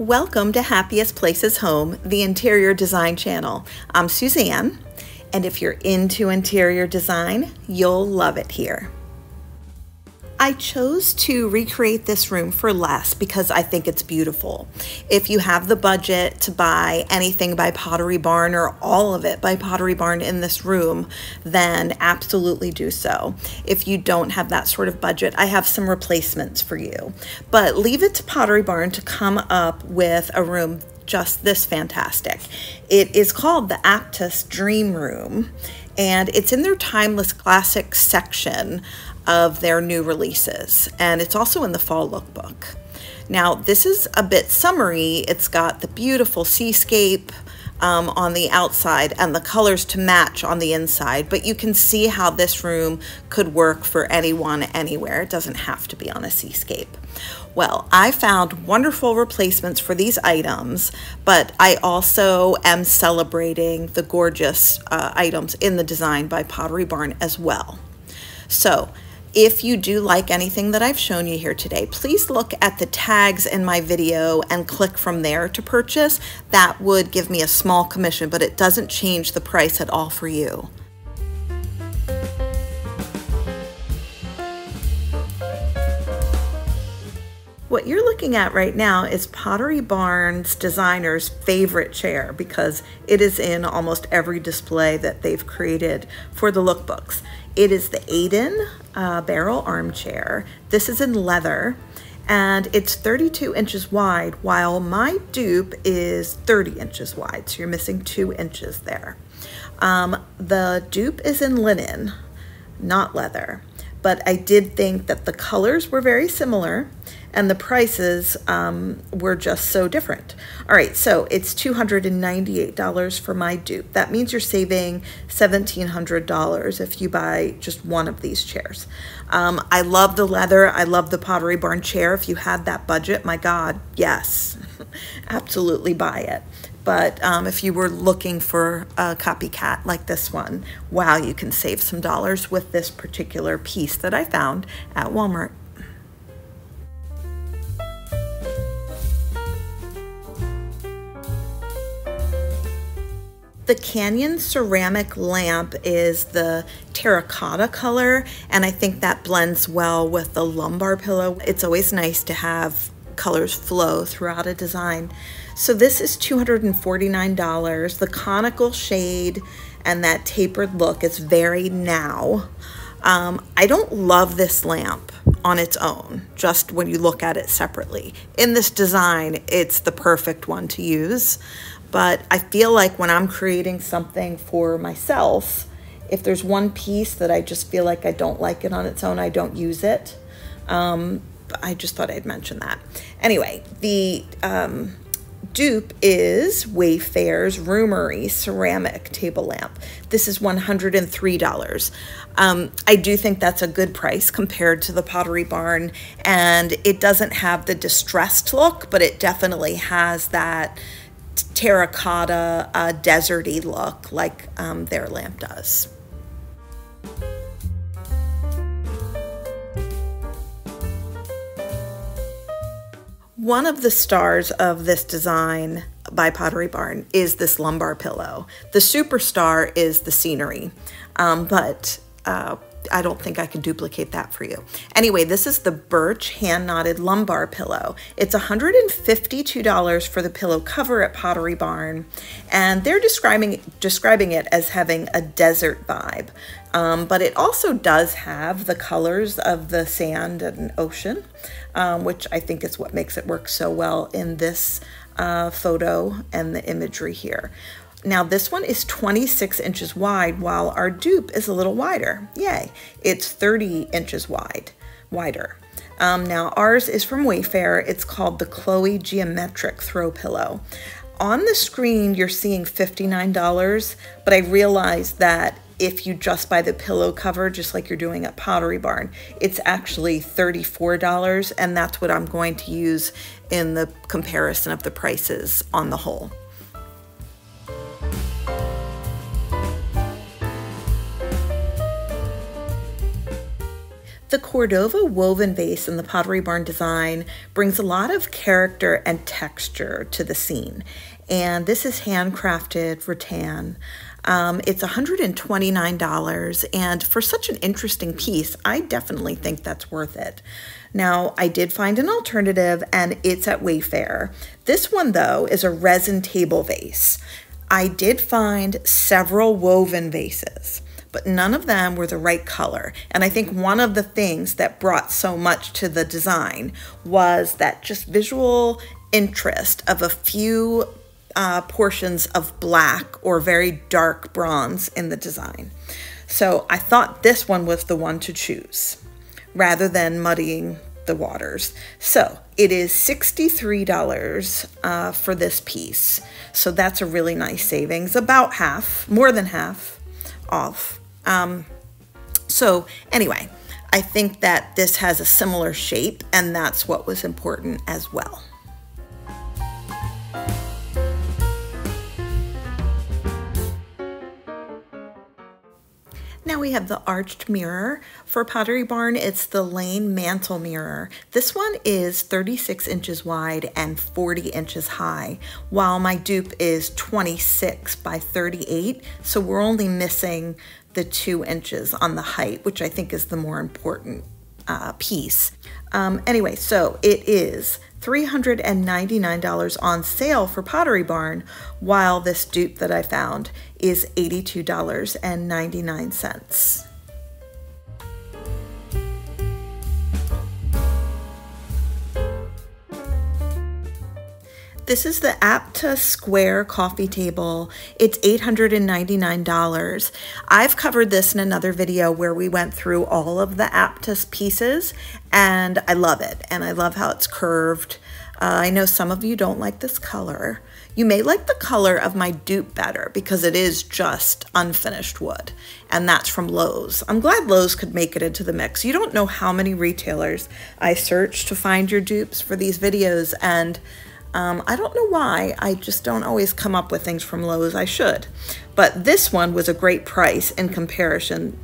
Welcome to Happiest Places Home, the interior design channel. I'm Suzanne, and if you're into interior design, you'll love it here. I chose to recreate this room for less because I think it's beautiful. If you have the budget to buy anything by Pottery Barn or all of it by Pottery Barn in this room, then absolutely do so. If you don't have that sort of budget, I have some replacements for you. But leave it to Pottery Barn to come up with a room just this fantastic. It is called the APTA Dream Room, and it's in their Timeless Classics section of their new releases, and it's also in the fall lookbook. Now this is a bit summery. It's got the beautiful seascape on the outside and the colors to match on the inside, but you can see how this room could work for anyone, anywhere. It doesn't have to be on a seascape. Well, I found wonderful replacements for these items, but I also am celebrating the gorgeous items in the design by Pottery Barn as well. So if you do like anything that I've shown you here today, please look at the tags in my video and click from there to purchase. That would give me a small commission, but it doesn't change the price at all for you. What you're looking at right now is Pottery Barn's designer's favorite chair because it is in almost every display that they've created for the lookbooks. It is the Aiden barrel armchair. This is in leather and it's 32 inches wide, while my dupe is 30 inches wide, so you're missing 2 inches there. The dupe is in linen, not leather, but I did think that the colors were very similar and the prices were just so different. All right, so it's $298 for my dupe. That means you're saving $1,700 if you buy just one of these chairs. I love the leather. I love the Pottery Barn chair. If you had that budget, my God, yes, absolutely buy it. But if you were looking for a copycat like this one, wow, you can save some dollars with this particular piece that I found at Walmart. The Canyon ceramic lamp is the terracotta color, and I think that blends well with the lumbar pillow. It's always nice to have colors flow throughout a design. So this is $249. The conical shade and that tapered look is very now. I don't love this lamp on its own, just when you look at it separately. In this design, it's the perfect one to use. But I feel like when I'm creating something for myself, if there's one piece that I just feel like I don't like it on its own, I don't use it. I just thought I'd mention that. Anyway, the dupe is Wayfair's Roomery ceramic table lamp. This is $103. I do think that's a good price compared to the Pottery Barn, and it doesn't have the distressed look, but it definitely has that terracotta deserty look like their lamp does. One of the stars of this design by Pottery Barn is this lumbar pillow. The superstar is the scenery, but I don't think I can duplicate that for you. Anyway, this is the birch hand-knotted lumbar pillow. It's $152 for the pillow cover at Pottery Barn, and they're describing it as having a desert vibe. But it also does have the colors of the sand and ocean, which I think is what makes it work so well in this photo and the imagery here. Now this one is 26 inches wide, while our dupe is a little wider. Yay, it's 30 inches wider. Now ours is from Wayfair. It's called the Chloe Geometric Throw Pillow. On the screen, you're seeing $59, but I realized that if you just buy the pillow cover, just like you're doing at Pottery Barn, it's actually $34, and that's what I'm going to use in the comparison of the prices on the whole. The Cordova woven vase in the Pottery Barn design brings a lot of character and texture to the scene. And this is handcrafted rattan. It's $129, and for such an interesting piece, I definitely think that's worth it. Now, I did find an alternative, and it's at Wayfair. This one, though, is a resin table vase. I did find several woven vases, but none of them were the right color. And I think one of the things that brought so much to the design was that just visual interest of a few portions of black or very dark bronze in the design. So I thought this one was the one to choose rather than muddying the waters. So it is $63 for this piece. So that's a really nice savings, about half, more than half off. So anyway, I think that this has a similar shape, and that's what was important as well. Now we have the arched mirror. For Pottery Barn, it's the Lane Mantle mirror. This one is 36 inches wide and 40 inches high, while my dupe is 26 by 38, so we're only missing the 2 inches on the height, which I think is the more important piece. Anyway, so it is $399 on sale for Pottery Barn, while this dupe that I found is $82.99. This is the APTA square coffee table. It's $899. I've covered this in another video where we went through all of the APTA pieces, and I love it. And I love how it's curved. I know some of you don't like this color. You may like the color of my dupe better because it is just unfinished wood, and that's from Lowe's. I'm glad Lowe's could make it into the mix. You don't know how many retailers I searched to find your dupes for these videos, and I don't know why. I just don't always come up with things from Lowe's. I should. But this one was a great price in comparison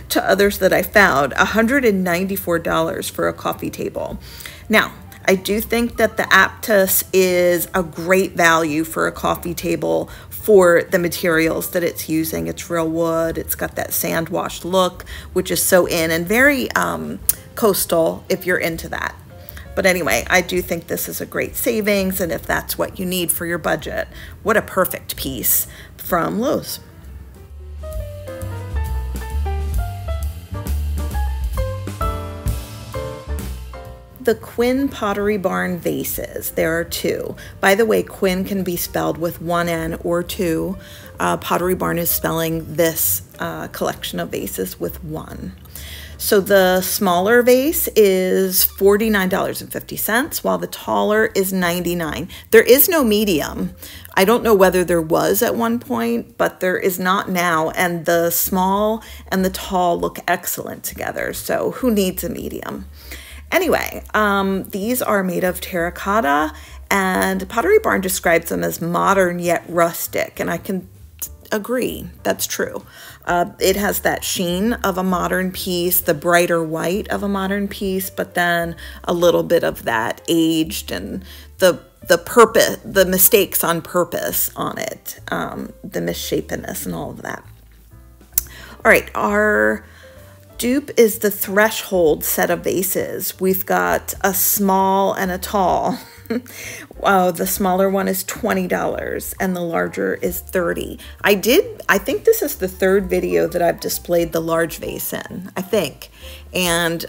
to others that I found. $194 for a coffee table. Now, I do think that the APTA is a great value for a coffee table for the materials that it's using. It's real wood. It's got that sand washed look, which is so in and very coastal if you're into that. But anyway, I do think this is a great savings, and if that's what you need for your budget, what a perfect piece from Lowe's. The Quinn Pottery Barn Vases. There are two. By the way, Quinn can be spelled with one N or two. Pottery Barn is spelling this collection of vases with one. So the smaller vase is $49.50, while the taller is $99. There is no medium. I don't know whether there was at one point, but there is not now, and the small and the tall look excellent together, so who needs a medium? Anyway, these are made of terracotta, and Pottery Barn describes them as modern yet rustic, and I can agree, that's true. It has that sheen of a modern piece, the brighter white of a modern piece, but then a little bit of that aged and the purpose, the mistakes on purpose on it, the misshapenness and all of that. All right, our dupe is the Threshold set of vases. We've got a small and a tall. Wow, the smaller one is $20 and the larger is $30. I think this is the third video that I've displayed the large vase in, I think. And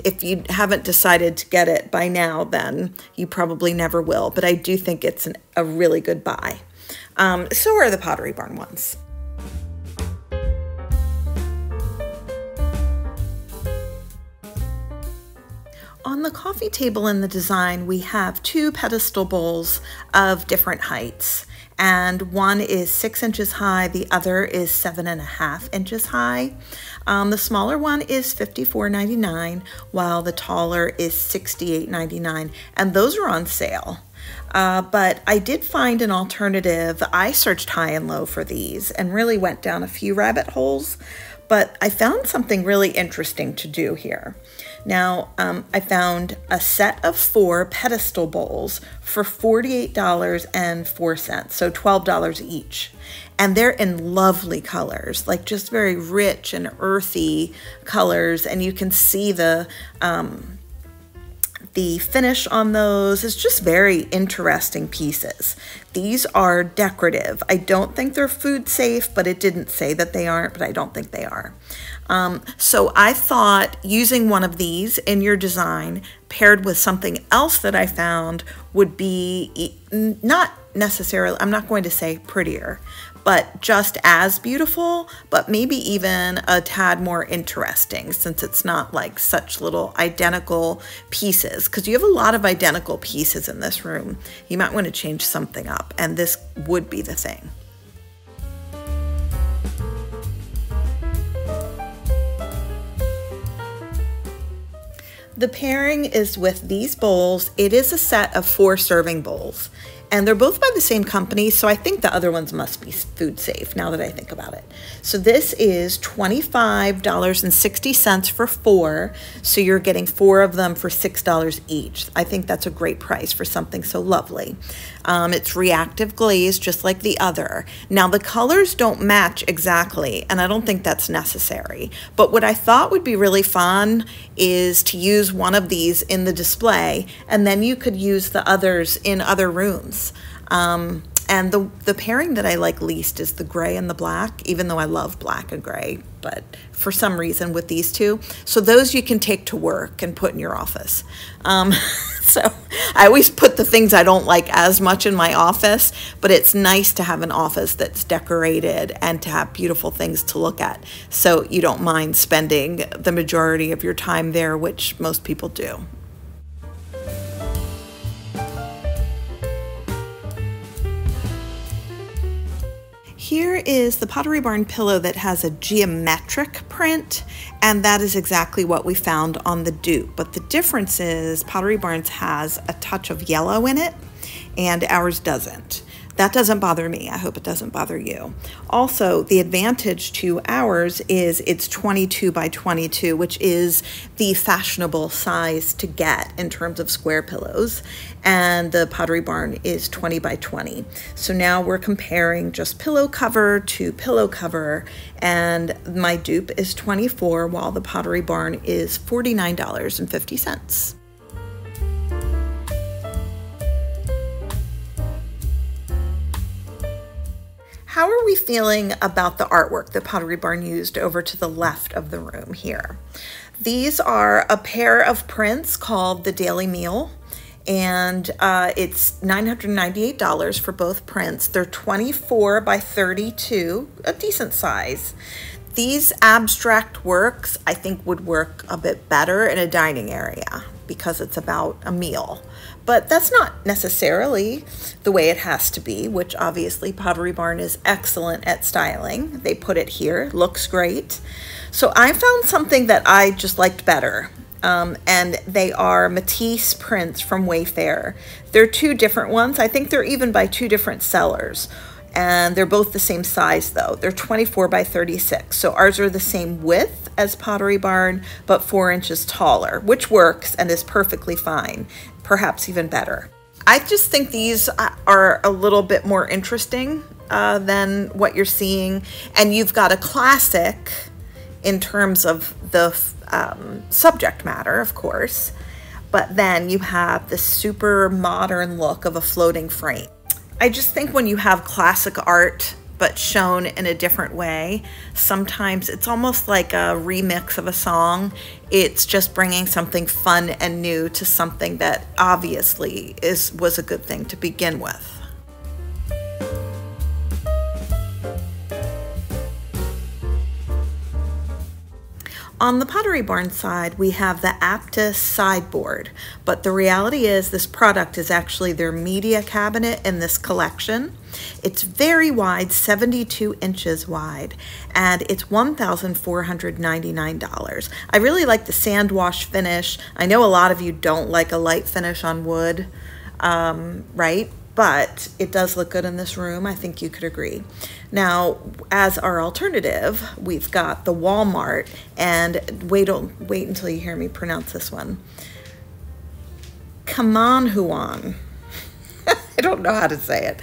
if you haven't decided to get it by now, then you probably never will. But I do think it's a really good buy. So are the Pottery Barn ones. On the coffee table in the design, we have two pedestal bowls of different heights, and one is 6 inches high, the other is 7.5 inches high. The smaller one is $54.99, while the taller is $68.99, and those are on sale. But I did find an alternative. I searched high and low for these and really went down a few rabbit holes, But I found something really interesting to do here. Now, I found a set of 4 pedestal bowls for $48.04, so $12 each. And they're in lovely colors, like just very rich and earthy colors. And you can see the finish on those is just very interesting pieces. These are decorative. I don't think they're food safe, but it didn't say that they aren't, but I don't think they are. So I thought using one of these in your design paired with something else that I found would be not necessarily, I'm not going to say prettier, but just as beautiful, but maybe even a tad more interesting, since it's not like such little identical pieces, because you have a lot of identical pieces in this room. You might want to change something up, and this would be the thing. The pairing is with these bowls. It is a set of 4 serving bowls. And they're both by the same company, so I think the other ones must be food safe now that I think about it. So this is $25.60 for 4, so you're getting 4 of them for $6 each. I think that's a great price for something so lovely. It's reactive glaze, just like the other. Now the colors don't match exactly, and I don't think that's necessary. But what I thought would be really fun is to use one of these in the display, and then you could use the others in other rooms. And the pairing that I like least is the gray and the black, even though I love black and gray, but for some reason with these two. So those you can take to work and put in your office. So I always put the things I don't like as much in my office, but it's nice to have an office that's decorated and to have beautiful things to look at, so you don't mind spending the majority of your time there, which most people do. Here is the Pottery Barn pillow that has a geometric print, and that is exactly what we found on the dupe. But the difference is Pottery Barn's has a touch of yellow in it, and ours doesn't. That doesn't bother me. I hope it doesn't bother you. Also, the advantage to ours is it's 22 by 22, which is the fashionable size to get in terms of square pillows. And the Pottery Barn is 20 by 20. So now we're comparing just pillow cover to pillow cover, and my dupe is 24, while the Pottery Barn is $49.50. How are we feeling about the artwork that Pottery Barn used over to the left of the room here? These are a pair of prints called The Daily Meal, and it's $998 for both prints. They're 24 by 32, a decent size. These abstract works, I think, would work a bit better in a dining area because it's about a meal. But that's not necessarily the way it has to be, which obviously Pottery Barn is excellent at styling. They put it here, looks great. So I found something that I just liked better. And they are Matisse prints from Wayfair. They're 2 different ones. I think they're even by 2 different sellers. And they're both the same size though. They're 24 by 36. So ours are the same width as Pottery Barn, but 4 inches taller, which works and is perfectly fine, perhaps even better. I just think these are a little bit more interesting than what you're seeing. And you've got a classic in terms of the subject matter, of course, but then you have the super modern look of a floating frame. I just think when you have classic art but shown in a different way, sometimes it's almost like a remix of a song. It's just bringing something fun and new to something that obviously was a good thing to begin with. On the Pottery Barn side, we have the APTA Sideboard, but the reality is this product is actually their media cabinet in this collection. It's very wide, 72 inches wide, and it's $1,499. I really like the sand wash finish. I know a lot of you don't like a light finish on wood, right? but it does look good in this room. I think you could agree. Now, as our alternative, we've got the Walmart, and wait until you hear me pronounce this one. Kamanhuan. I don't know how to say it.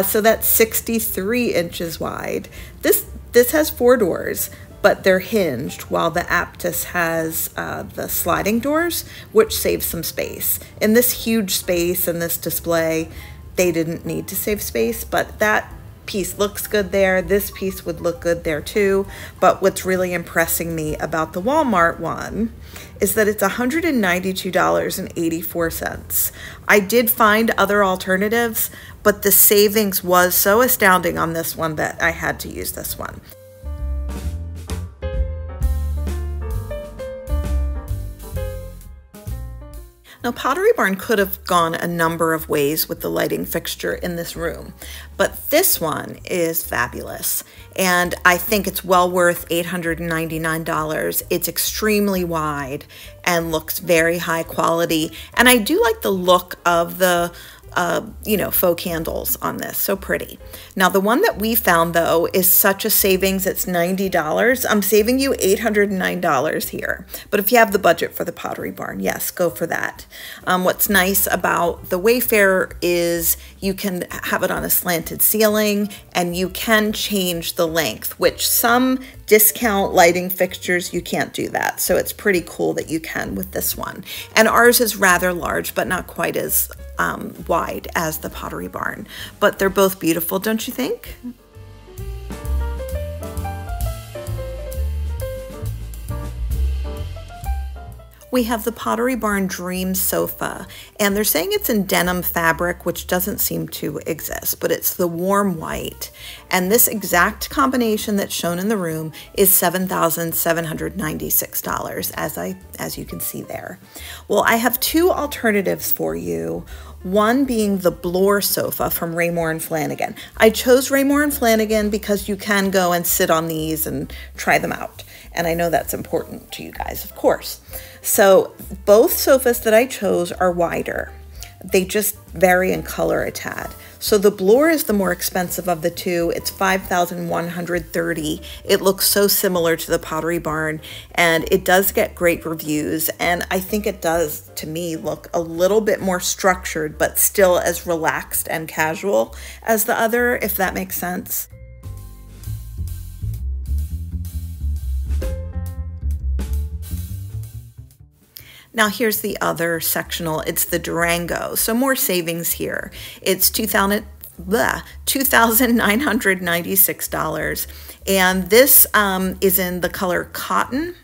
So that's 63 inches wide. This has 4 doors, but they're hinged, while the APTA has the sliding doors, which saves some space. In this huge space in this display, they didn't need to save space, but that piece looks good there. This piece would look good there too. But what's really impressing me about the Walmart one is that it's $192.84. I did find other alternatives, but the savings was so astounding on this one that I had to use this one. Now, Pottery Barn could have gone a number of ways with the lighting fixture in this room, but this one is fabulous, and I think it's well worth $899. It's extremely wide and looks very high quality, and I do like the look of the faux candles on this. So pretty. Now, the one that we found, though, is such a savings. It's $90. I'm saving you $809 here. But if you have the budget for the Pottery Barn, yes, go for that. What's nice about the Wayfarer is you can have it on a slanted ceiling, and you can change the length, which some discount lighting fixtures, you can't do that. So it's pretty cool that you can with this one. And ours is rather large, but not quite as wide as the Pottery Barn. But they're both beautiful, don't you think? We have the Pottery Barn Dream Sofa, and they're saying it's in denim fabric, which doesn't seem to exist, but it's the warm white. And this exact combination that's shown in the room is $7,796, as you can see there. Well, I have 2 alternatives for you. One being the Bloor sofa from Raymour & Flanigan. I chose Raymour & Flanigan because you can go and sit on these and try them out. And I know that's important to you guys, of course. So both sofas that I chose are wider. They just vary in color a tad. So the Bloor is the more expensive of the 2. It's $5,130. It looks so similar to the Pottery Barn, and it does get great reviews. And I think it does, to me, look a little bit more structured, but still as relaxed and casual as the other, if that makes sense. Now here's the other sectional. It's the Durango, so more savings here. It's $2,996, and this is in the color cotton.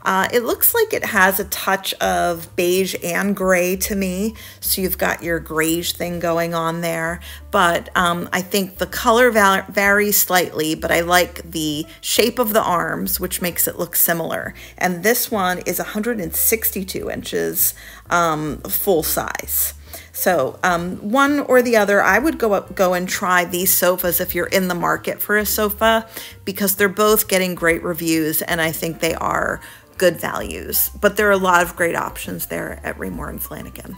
It looks like it has a touch of beige and gray to me, so you've got your grayish thing going on there, but I think the color varies slightly, but I like the shape of the arms, which makes it look similar. And this one is 162 inches full size. So one or the other, I would go and try these sofas if you're in the market for a sofa, because they're both getting great reviews, and I think they are good values. But there are a lot of great options there at Raymour & Flanigan.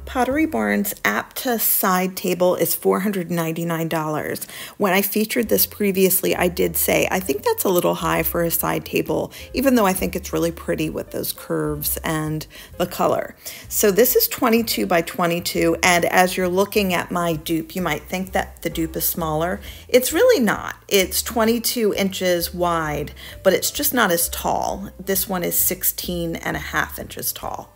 Pottery Barn's APTA side table is $499. When I featured this previously, I did say, I think that's a little high for a side table, even though I think it's really pretty with those curves and the color. So this is 22 by 22, and as you're looking at my dupe, you might think that the dupe is smaller. It's really not. It's 22 inches wide, but it's just not as tall. This one is 16.5 inches tall.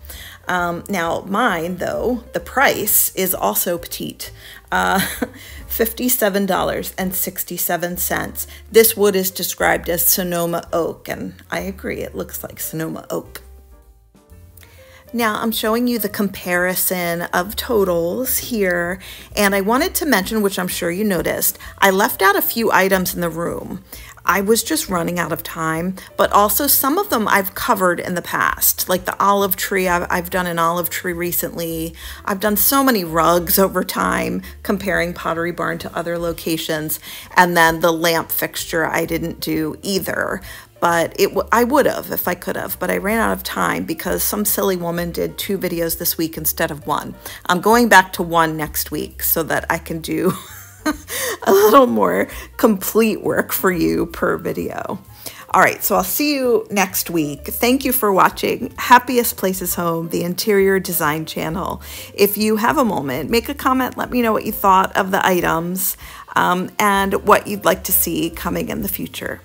Now mine, though, the price is also petite, $57.67. This wood is described as Sonoma oak, and I agree, it looks like Sonoma oak. Now I'm showing you the comparison of totals here, and I wanted to mention, which I'm sure you noticed, I left out a few items in the room. I was just running out of time, but also some of them I've covered in the past, like the olive tree. I've done an olive tree recently. I've done so many rugs over time, comparing Pottery Barn to other locations, and then the lamp fixture I didn't do either. but I would have if I could have, but I ran out of time because some silly woman did 2 videos this week instead of 1. I'm going back to 1 next week so that I can do a little more complete work for you per video. All right, so I'll see you next week. Thank you for watching Happiest Places Home, the interior design channel. If you have a moment, make a comment. Let me know what you thought of the items and what you'd like to see coming in the future.